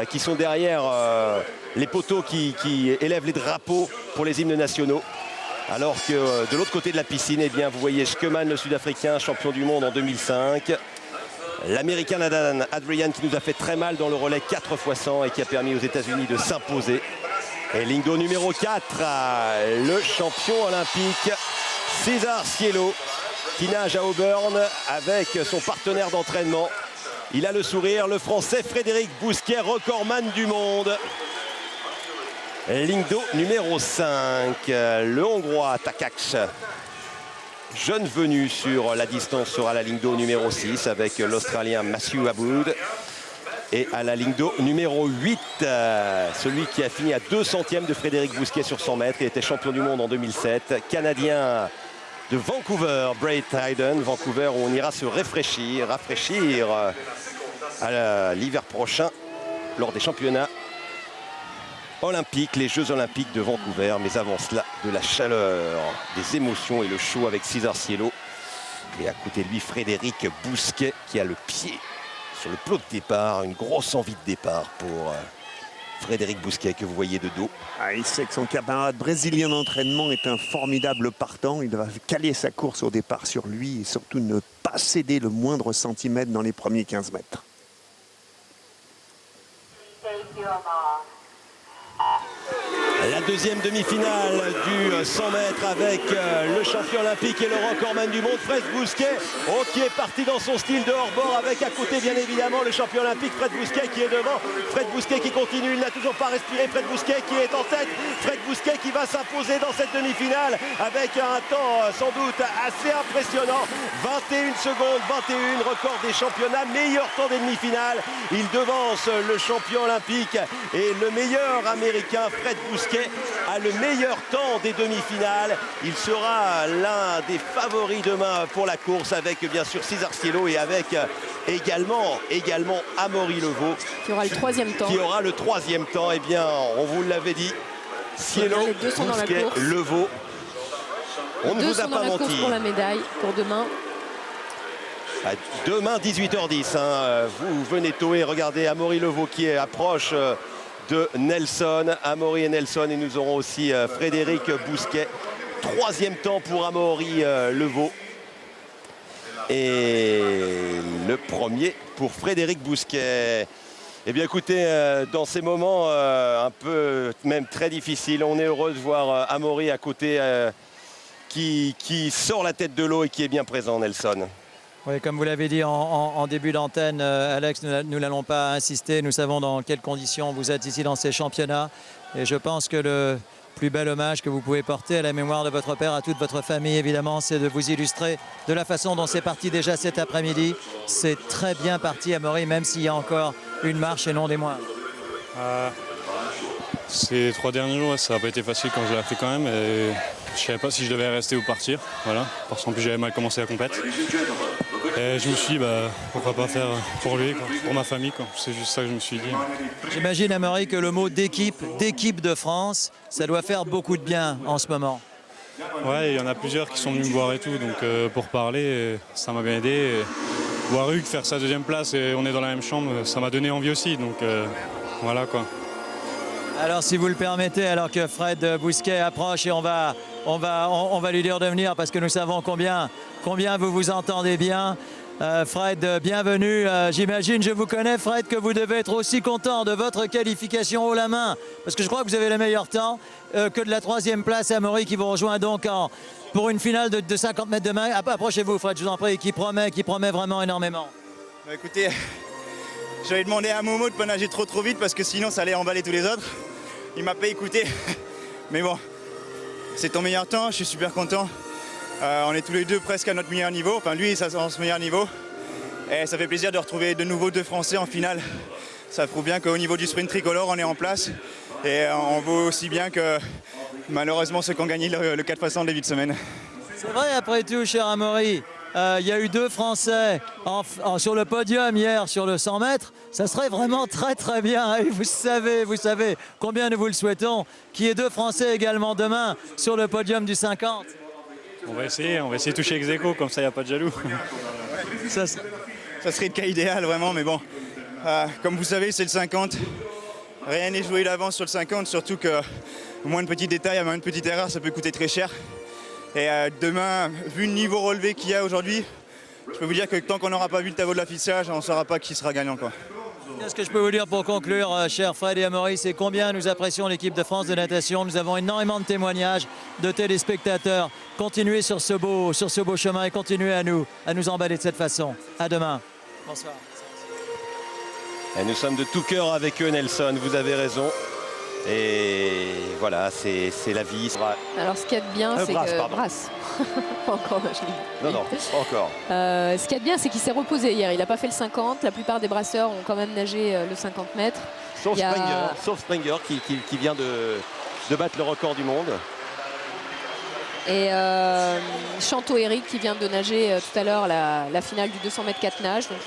qui sont derrière les poteaux qui élèvent les drapeaux pour les hymnes nationaux. Alors que de l'autre côté de la piscine, eh bien, vous voyez Schkeman, le Sud-Africain, champion du monde en 2005. L'Américain Nadan Adrian qui nous a fait très mal dans le relais 4x100 et qui a permis aux États-Unis de s'imposer. Et Lingdo numéro 4, le champion olympique César Cielo qui nage à Auburn avec son partenaire d'entraînement. Il a le sourire, le Français Frédéric Bousquet, recordman du monde. Lingdo numéro 5, le Hongrois Takacs, jeune venu sur la distance, sera la Lingdo numéro 6 avec l'Australien Matthew Aboud. Et à la Lingdo numéro 8, celui qui a fini à 2 centièmes de Frédéric Bousquet sur 100 mètres. Il était champion du monde en 2007, Canadien de Vancouver, Braid Hayden. Vancouver où on ira se rafraîchir à l'hiver prochain lors des championnats olympiques, les Jeux olympiques de Vancouver. Mais avant cela, de la chaleur, des émotions et le chaud avec César Cielo. Et à côté de lui, Frédéric Bousquet qui a le pied sur le plot de départ, une grosse envie de départ pour Frédéric Bousquet que vous voyez de dos. Il sait que son camarade brésilien d'entraînement est un formidable partant. Il va caler sa course au départ sur lui et surtout ne pas céder le moindre centimètre dans les premiers 15 mètres. La deuxième demi-finale du 100 mètres avec le champion olympique et le recordman du monde, Fred Bousquet, qui est parti dans son style de hors-bord avec à côté bien évidemment le champion olympique Fred Bousquet qui est devant. Fred Bousquet qui continue, il n'a toujours pas respiré. Fred Bousquet qui est en tête. Fred Bousquet qui va s'imposer dans cette demi-finale avec un temps sans doute assez impressionnant. 21 secondes, 21, record des championnats, meilleur temps des demi-finales. Il devance le champion olympique et le meilleur américain Fred Bousquet a le meilleur temps des demi-finales. Il sera l'un des favoris demain pour la course avec bien sûr César Cielo et avec également Amaury Levaux qui aura le troisième temps. Qui aura le troisième temps. Eh bien, on vous l'avait dit, Cielo, Bousquet, Levaux. On ne vous a pas menti. Pour la médaille pour demain. Demain 18h10. Vous venez tôt et regardez Amaury Levaux qui est approche de Nelson, Amaury et Nelson, et nous aurons aussi Frédéric Bousquet. Troisième temps pour Amaury Levaux. Et le premier pour Frédéric Bousquet. Eh bien écoutez, dans ces moments un peu même très difficiles, on est heureux de voir Amaury à côté qui sort la tête de l'eau et qui est bien présent, Nelson. Oui, comme vous l'avez dit en début d'antenne, Alex, nous n'allons pas insister. Nous savons dans quelles conditions vous êtes ici dans ces championnats. Et je pense que le plus bel hommage que vous pouvez porter à la mémoire de votre père, à toute votre famille, évidemment, c'est de vous illustrer de la façon dont c'est parti déjà cet après-midi. C'est très bien parti, Amaury, même s'il y a encore une marche et non des moindres. Ces 3 derniers jours, ça n'a pas été facile quand je l'ai fait quand même. Et je ne savais pas si je devais rester ou partir. Voilà, parce qu'en plus, j'avais mal commencé la compète. Et je me suis dit, pourquoi pas faire pour lui, quoi, pour ma famille. C'est juste ça que je me suis dit. J'imagine, Amaury, que le mot d'équipe de France, ça doit faire beaucoup de bien en ce moment. Ouais, il y en a plusieurs qui sont venus me voir et tout. Donc pour parler, ça m'a bien aidé. Et voir Hugues faire sa 2e place et on est dans la même chambre, ça m'a donné envie aussi. Donc voilà quoi. Alors si vous le permettez, alors que Fred Bousquet approche et on va lui dire de venir parce que nous savons combien vous vous entendez bien. Fred, bienvenue. J'imagine, je vous connais Fred, que vous devez être aussi content de votre qualification haut la main parce que je crois que vous avez le meilleur temps que de la 3e place. Amaury qui vous rejoint donc pour une finale de 50 mètres de main. Approchez-vous Fred, je vous en prie, qui promet vraiment énormément. Écoutez, j'avais demandé à Momo de ne pas nager trop vite parce que sinon ça allait emballer tous les autres. Il m'a pas écouté, mais bon, c'est ton meilleur temps, je suis super content. On est tous les deux presque à notre meilleur niveau, enfin lui, ça c'est son meilleur niveau. Et ça fait plaisir de retrouver de nouveau 2 Français en finale. Ça prouve bien qu'au niveau du sprint tricolore, on est en place. Et on vaut aussi bien que malheureusement ceux qui ont gagné le 4x100 de début de semaine. C'est vrai après tout, cher Amaury. Il y a eu 2 Français sur le podium hier sur le 100 mètres. Ça serait vraiment très bien. Et vous savez combien nous vous le souhaitons, qu'il y ait 2 Français également demain sur le podium du 50. On va essayer de toucher ex aequo, comme ça il n'y a pas de jaloux. Ça serait le cas idéal vraiment, mais bon, Comme vous savez, c'est le 50. Rien n'est joué d'avance sur le 50, surtout que moins de petits détails, moins de petite erreur, ça peut coûter très cher. Et demain, vu le niveau relevé qu'il y a aujourd'hui, je peux vous dire que tant qu'on n'aura pas vu le tableau de l'affichage, on ne saura pas qui sera gagnant, quoi. Qu'est-ce que je peux vous dire pour conclure, cher Fred et Amaury, c'est combien nous apprécions l'équipe de France de natation. Nous avons énormément de témoignages de téléspectateurs. Continuez sur ce beau chemin et continuez à nous emballer de cette façon. À demain. Bonsoir. Et nous sommes de tout cœur avec eux, Nelson, vous avez raison. Et voilà, c'est la vie. Alors ce qu'il y a de bien, c'est Brasse, que pardon. Brasse. Pas encore, je dis. Non, pas encore. Ce qu'il y a de bien, c'est qu'il s'est reposé hier. Il n'a pas fait le 50. La plupart des brasseurs ont quand même nagé le 50 mètres. Sauf Il y a- Springer qui vient de battre le record du monde. Et Chanto Eric qui vient de nager tout à l'heure la finale du 200 mètres 4 nages. Donc,